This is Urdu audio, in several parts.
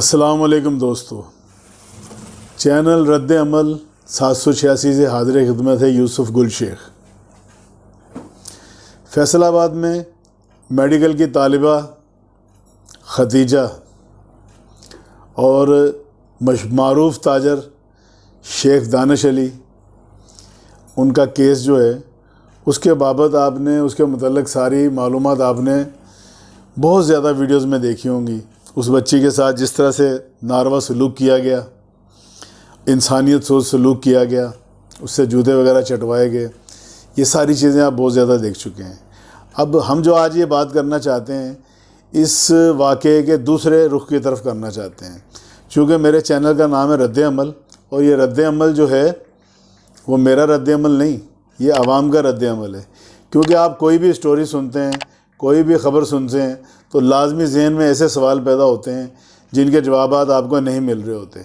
السلام علیکم دوستو، چینل رد عمل 786 سے حاضر خدمت ہے یوسف گل شیخ۔ فیصل آباد میں میڈیکل کی طالبہ ختیجہ اور معروف تاجر شیخ دانش علی، ان کا کیس جو ہے اس کے بابت آپ نے اس کے متعلق ساری معلومات آپ نے بہت زیادہ ویڈیوز میں دیکھی ہوں گی۔ اس بچی کے ساتھ جس طرح سے ناروا سلوک کیا گیا، انسانیت سوچ سلوک کیا گیا، اس سے جوتے وغیرہ چٹوائے گئے، یہ ساری چیزیں آپ بہت زیادہ دیکھ چکے ہیں۔ اب ہم جو آج یہ بات کرنا چاہتے ہیں اس واقعے کے دوسرے رخ کی طرف کرنا چاہتے ہیں، چونکہ میرے چینل کا نام ہے رد عمل، اور یہ رد عمل جو ہے وہ میرا رد عمل نہیں، یہ عوام کا رد عمل ہے۔ کیونکہ آپ کوئی بھی سٹوری سنتے ہیں، کوئی بھی خبر سنتے ہیں تو لازمی ذہن میں ایسے سوال پیدا ہوتے ہیں جن کے جوابات آپ کو نہیں مل رہے ہوتے،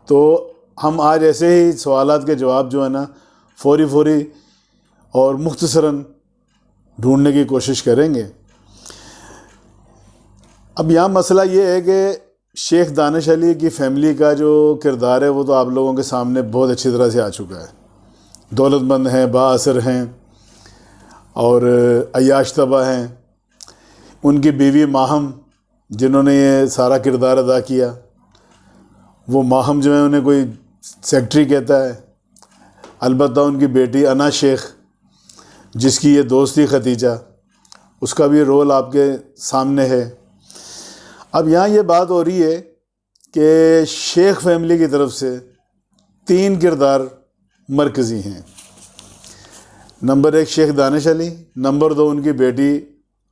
تو ہم آج ایسے ہی سوالات کے جواب جو ہے نا فوری اور مختصراً ڈھونڈنے کی کوشش کریں گے۔ اب یہاں مسئلہ یہ ہے کہ شیخ دانش علی کی فیملی کا جو کردار ہے وہ تو آپ لوگوں کے سامنے بہت اچھی طرح سے آ چکا ہے۔ دولت مند ہیں، با اثر ہیں اور عیاش طبع ہیں۔ ان کی بیوی ماہم جنہوں نے یہ سارا کردار ادا کیا، وہ ماہم جو ہے انہیں کوئی سیکٹری کہتا ہے۔ البتہ ان کی بیٹی انا شیخ جس کی یہ دوست تھی ختیجہ، اس کا بھی رول آپ کے سامنے ہے۔ اب یہاں یہ بات ہو رہی ہے کہ شیخ فیملی کی طرف سے 3 کردار مرکزی ہیں۔ نمبر 1 شیخ دانش علی، نمبر 2 ان کی بیٹی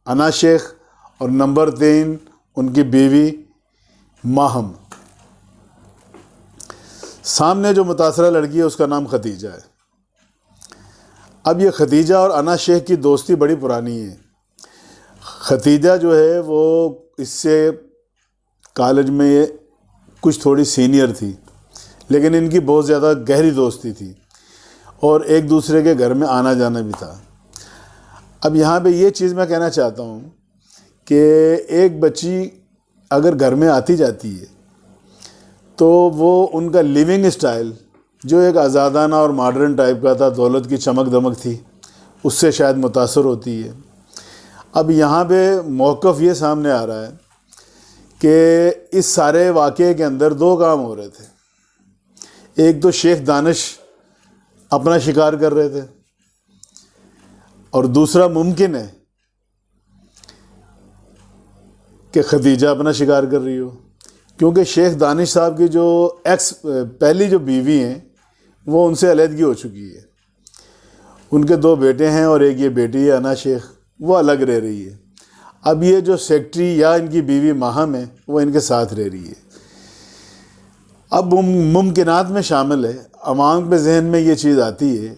انا شیخ، اور نمبر 3 ان کی بیوی ماہم۔ سامنے جو متاثرہ لڑکی ہے اس کا نام ختیجہ ہے۔ اب یہ ختیجہ اور انا شیخ کی دوستی بڑی پرانی ہے۔ ختیجہ جو ہے وہ اس سے کالج میں کچھ تھوڑی سینئر تھی، لیکن ان کی بہت زیادہ گہری دوستی تھی اور ایک دوسرے کے گھر میں آنا جانا بھی تھا۔ اب یہاں پہ یہ چیز میں کہنا چاہتا ہوں کہ ایک بچی اگر گھر میں آتی جاتی ہے تو وہ ان کا لیونگ اسٹائل جو ایک آزادانہ اور ماڈرن ٹائپ کا تھا، دولت کی چمک دمک تھی، اس سے شاید متاثر ہوتی ہے۔ اب یہاں پہ موقف یہ سامنے آ رہا ہے کہ اس سارے واقعے کے اندر 2 کام ہو رہے تھے۔ ایک تو شیخ دانش اپنا شکار کر رہے تھے، اور دوسرا ممکن ہے کہ ختیجہ اپنا شکار کر رہی ہو، کیونکہ شیخ دانش صاحب کی جو پہلی جو بیوی ہیں وہ ان سے علیحدگی ہو چکی ہے۔ ان کے 2 بیٹے ہیں اور ایک یہ بیٹی ہے انا شیخ، وہ الگ رہ رہی ہے۔ اب یہ جو سیکٹری یا ان کی بیوی ماہم ہے وہ ان کے ساتھ رہ رہی ہے۔ اب ممکنات میں شامل ہے، عوام کے ذہن میں یہ چیز آتی ہے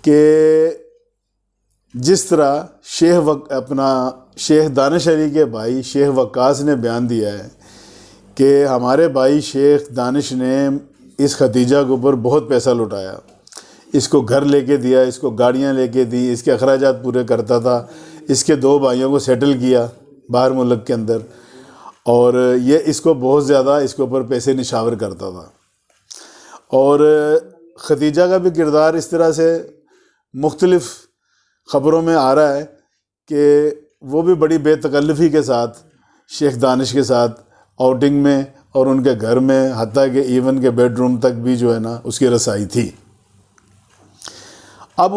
کہ جس طرح شیخ دانش علی کے بھائی شیخ وقاص نے بیان دیا ہے کہ ہمارے بھائی شیخ دانش نے اس ختیجہ کے اوپر بہت پیسہ لٹایا، اس کو گھر لے کے دیا، اس کو گاڑیاں لے کے دی، اس کے اخراجات پورے کرتا تھا، اس کے 2 بھائیوں کو سیٹل کیا باہر ملک کے اندر، اور یہ اس کو بہت زیادہ اس کے اوپر پیسے نشاور کرتا تھا۔ اور ختیجہ کا بھی کردار اس طرح سے مختلف خبروں میں آ رہا ہے کہ وہ بھی بڑی بے تکلفی کے ساتھ شیخ دانش کے ساتھ آؤٹنگ میں اور ان کے گھر میں، حتیٰ کہ ایون کے بیڈ روم تک بھی جو ہے نا اس کی رسائی تھی۔ اب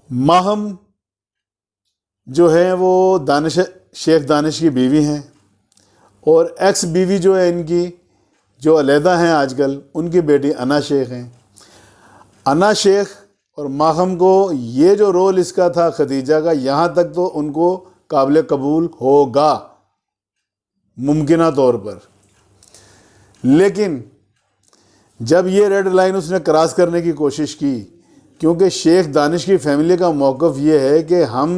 ماہم جو ہے وہ شیخ دانش کی بیوی ہیں، اور ایکس بیوی جو ہے ان کی جو علیحدہ ہیں آج کل، ان کی بیٹی انا شیخ ہیں۔ انا شیخ اور ماہم کو یہ جو رول اس کا تھا ختیجہ کا، یہاں تک تو ان کو قابل قبول ہوگا ممکنہ طور پر، لیکن جب یہ ریڈ لائن اس نے کراس کرنے کی کوشش کی، کیونکہ شیخ دانش کی فیملی کا موقف یہ ہے کہ ہم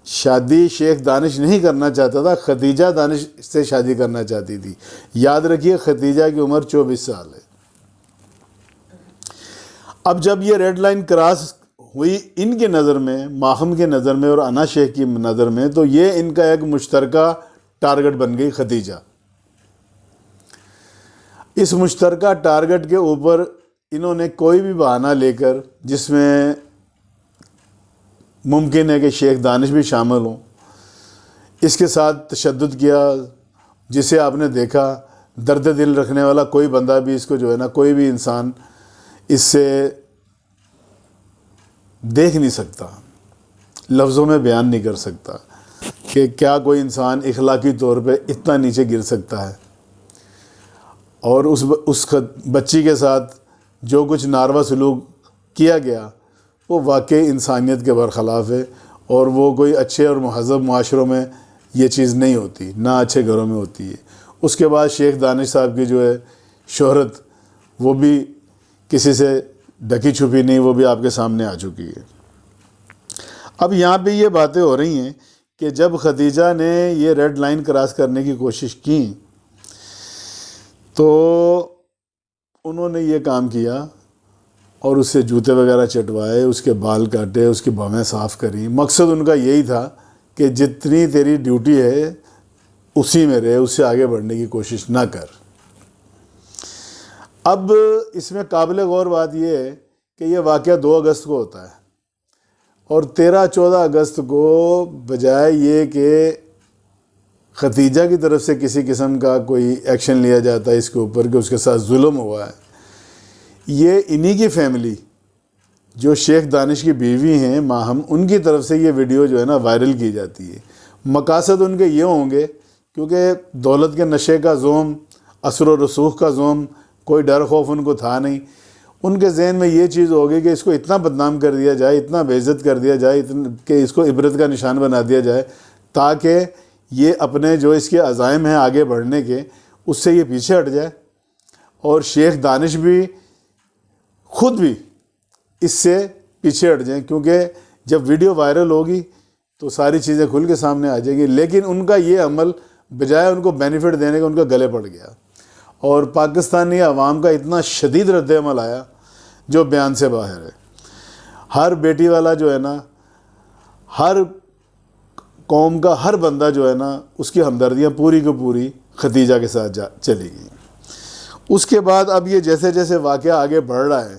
شادی شیخ دانش نہیں کرنا چاہتا تھا، ختیجہ دانش سے شادی کرنا چاہتی تھی۔ یاد رکھیے ختیجہ کی عمر 24 سال ہے۔ اب جب یہ ریڈ لائن کراس ہوئی ان کے نظر میں، ماہم کے نظر میں اور انا شیخ کی نظر میں، تو یہ ان کا ایک مشترکہ ٹارگٹ بن گئی خدیجہ۔ اس مشترکہ ٹارگٹ کے اوپر انہوں نے کوئی بھی بہانہ لے کر، جس میں ممکن ہے کہ شیخ دانش بھی شامل ہوں، اس کے ساتھ تشدد کیا، جسے آپ نے دیکھا درد دل رکھنے والا کوئی بندہ بھی اس کو جو ہے نا، کوئی بھی انسان اس سے دیکھ نہیں سکتا، لفظوں میں بیان نہیں کر سکتا کہ کیا کوئی انسان اخلاقی طور پہ اتنا نیچے گر سکتا ہے۔ اور اس بچی کے ساتھ جو کچھ ناروا سلوک کیا گیا وہ واقعی انسانیت کے برخلاف ہے، اور وہ کوئی اچھے اور مہذب معاشروں میں یہ چیز نہیں ہوتی، نہ اچھے گھروں میں ہوتی ہے۔ اس کے بعد شیخ دانش صاحب کی جو ہے شہرت، وہ بھی کسی سے ڈھکی چھپی نہیں، وہ بھی آپ کے سامنے آ چکی ہے۔ اب یہاں پہ یہ باتیں ہو رہی ہیں کہ جب خدیجہ نے یہ ریڈ لائن کراس کرنے کی کوشش کی تو انہوں نے یہ کام کیا اور اس سے جوتے وغیرہ چٹوائے، اس کے بال کاٹے، اس کی بھویں صاف کری۔ مقصد ان کا یہی تھا کہ جتنی تیری ڈیوٹی ہے اسی میں رہے، اس سے آگے بڑھنے کی کوشش نہ کر۔ اب اس میں قابل غور بات یہ ہے کہ یہ واقعہ 2 اگست کو ہوتا ہے، اور 13-14 اگست کو بجائے یہ کہ خدیجہ کی طرف سے کسی قسم کا کوئی ایکشن لیا جاتا ہے اس کے اوپر کہ اس کے ساتھ ظلم ہوا ہے، یہ انہی کی فیملی جو شیخ دانش کی بیوی ہیں ماہم، ان کی طرف سے یہ ویڈیو جو ہے نا وائرل کی جاتی ہے۔ مقاصد ان کے یہ ہوں گے، کیونکہ دولت کے نشے کا زوم، اثر و رسوخ کا زوم، کوئی ڈر خوف ان کو تھا نہیں۔ ان کے ذہن میں یہ چیز ہوگی کہ اس کو اتنا بدنام کر دیا جائے، اتنا بے عزت کر دیا جائے کہ اس کو عبرت کا نشان بنا دیا جائے، تاکہ یہ اپنے جو اس کے عزائم ہیں آگے بڑھنے کے، اس سے یہ پیچھے ہٹ جائے، اور شیخ دانش بھی خود بھی اس سے پیچھے ہٹ جائیں، کیونکہ جب ویڈیو وائرل ہوگی تو ساری چیزیں کھل کے سامنے آ جائیں گی۔ لیکن ان کا یہ عمل بجائے ان کو بینیفٹ دینے کا ان کا گلے پڑ گیا، اور پاکستانی عوام کا اتنا شدید رد عمل آیا جو بیان سے باہر ہے۔ ہر بیٹی والا جو ہے نا، ہر قوم کا ہر بندہ جو ہے نا، اس کی ہمدردیاں پوری کی پوری خدیجہ کے ساتھ چلی گئیں۔ اس کے بعد اب یہ جیسے جیسے واقعہ آگے بڑھ رہا ہے،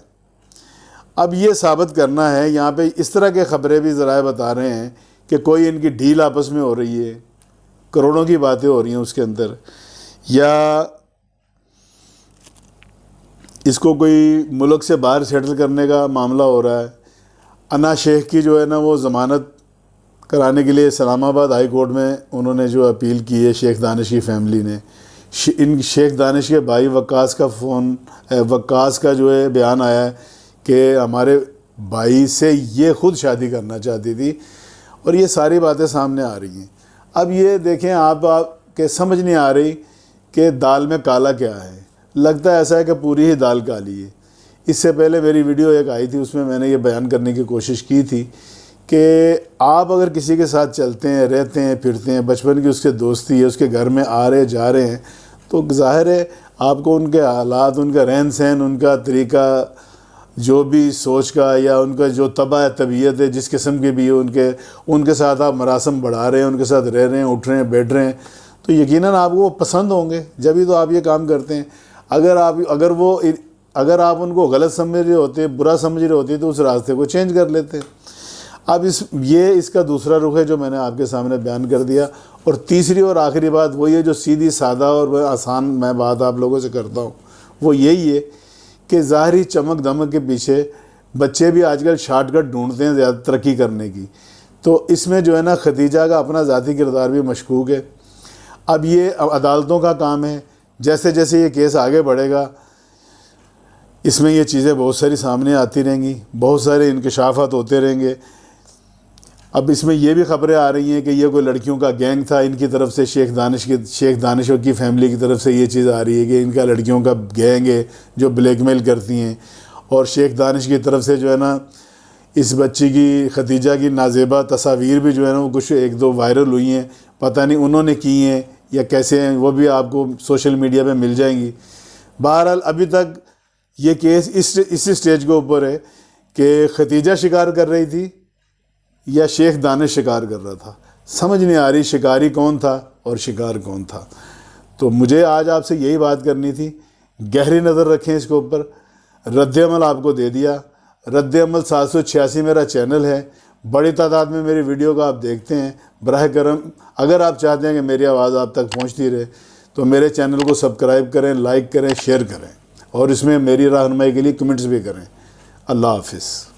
اب یہ ثابت کرنا ہے، یہاں پہ اس طرح کے خبریں بھی ذرائع بتا رہے ہیں کہ کوئی ان کی ڈیل آپس میں ہو رہی ہے، کروڑوں کی باتیں ہو رہی ہیں اس کے اندر، یا اس کو کوئی ملک سے باہر سیٹل کرنے کا معاملہ ہو رہا ہے۔ انا شیخ کی جو ہے نا وہ ضمانت کرانے کے لیے اسلام آباد ہائی کورٹ میں انہوں نے جو اپیل کی ہے شیخ دانش کی فیملی نے، ان شیخ دانش کے بھائی وقاص کا جو ہے بیان آیا ہے کہ ہمارے بھائی سے یہ خود شادی کرنا چاہتی تھی، اور یہ ساری باتیں سامنے آ رہی ہیں۔ اب یہ دیکھیں آپ کے سمجھ نہیں آ رہی کہ دال میں کالا کیا ہے، لگتا ہے ایسا ہے کہ پوری ہی دال کالی ہے۔ اس سے پہلے میری ویڈیو ایک آئی تھی، اس میں نے یہ بیان کرنے کی کوشش کی تھی کہ آپ اگر کسی کے ساتھ چلتے ہیں، رہتے ہیں، پھرتے ہیں، بچپن کی اس کے دوستی ہے، اس کے گھر میں آ رہے جا رہے ہیں، تو ظاہر ہے آپ کو ان کے حالات، ان کا رہن سہن، ان کا طریقہ جو بھی سوچ کا، یا ان کا جو طبع طبیعت ہے جس قسم کے بھی ہے، ان کے ساتھ آپ مراسم بڑھا رہے ہیں، ان کے ساتھ رہ رہے ہیں، اٹھ رہے ہیں، بیٹھ رہے ہیں، تو یقیناً آپ کو وہ پسند ہوں گے، جبھی تو آپ یہ کام کرتے ہیں۔ اگر آپ ان کو غلط سمجھ رہے ہوتے، برا سمجھ رہے ہوتے، تو اس راستے کو چینج کر لیتے۔ اب اس کا دوسرا رخ ہے جو میں نے آپ کے سامنے بیان کر دیا۔ اور تیسری اور آخری بات وہی ہے جو سیدھی سادہ اور آسان میں بات آپ لوگوں سے کرتا ہوں، وہ یہی ہے کہ ظاہری چمک دمک کے پیچھے بچے بھی آج کل شارٹ کٹ ڈھونڈتے ہیں زیادہ ترقی کرنے کی، تو اس میں جو ہے نا خدیجہ کا اپنا ذاتی کردار بھی مشکوک ہے۔ اب یہ عدالتوں کا کام ہے، جیسے جیسے یہ کیس آگے بڑھے گا اس میں یہ چیزیں بہت ساری سامنے آتی رہیں گی، بہت سارے انکشافات ہوتے رہیں گے۔ اب اس میں یہ بھی خبریں آ رہی ہیں کہ یہ کوئی لڑکیوں کا گینگ تھا، ان کی طرف سے شیخ دانش کی فیملی کی طرف سے یہ چیز آ رہی ہے کہ ان کا لڑکیوں کا گینگ ہے جو بلیک میل کرتی ہیں، اور شیخ دانش کی طرف سے جو ہے نا اس بچی کی خدیجہ کی نازیبہ تصاویر بھی جو ہے نا وہ کچھ 1-2 وائرل ہوئی ہیں، پتہ نہیں انہوں نے کی ہیں یا کیسے ہیں، وہ بھی آپ کو سوشل میڈیا پہ مل جائیں گی۔ بہرحال ابھی تک یہ کیس اس سٹیج کے اوپر ہے کہ خدیجہ شکار کر رہی تھی یا شیخ دانش شکار کر رہا تھا۔ سمجھ نہیں آ رہی شکاری کون تھا اور شکار کون تھا. تو مجھے آج آپ سے یہی بات کرنی تھی. گہری نظر رکھیں اس کے اوپر. رد عمل آپ کو دے دیا. رد عمل 786 میرا چینل ہے. بڑی تعداد میں میری ویڈیو کو آپ دیکھتے ہیں. براہ کرم اگر آپ چاہتے ہیں کہ میری آواز آپ تک پہنچتی رہے تو میرے چینل کو سبسکرائب کریں, لائک کریں, شیئر کریں, اور اس میں میری رہنمائی کے لیے کمنٹس بھی کریں. اللہ حافظ.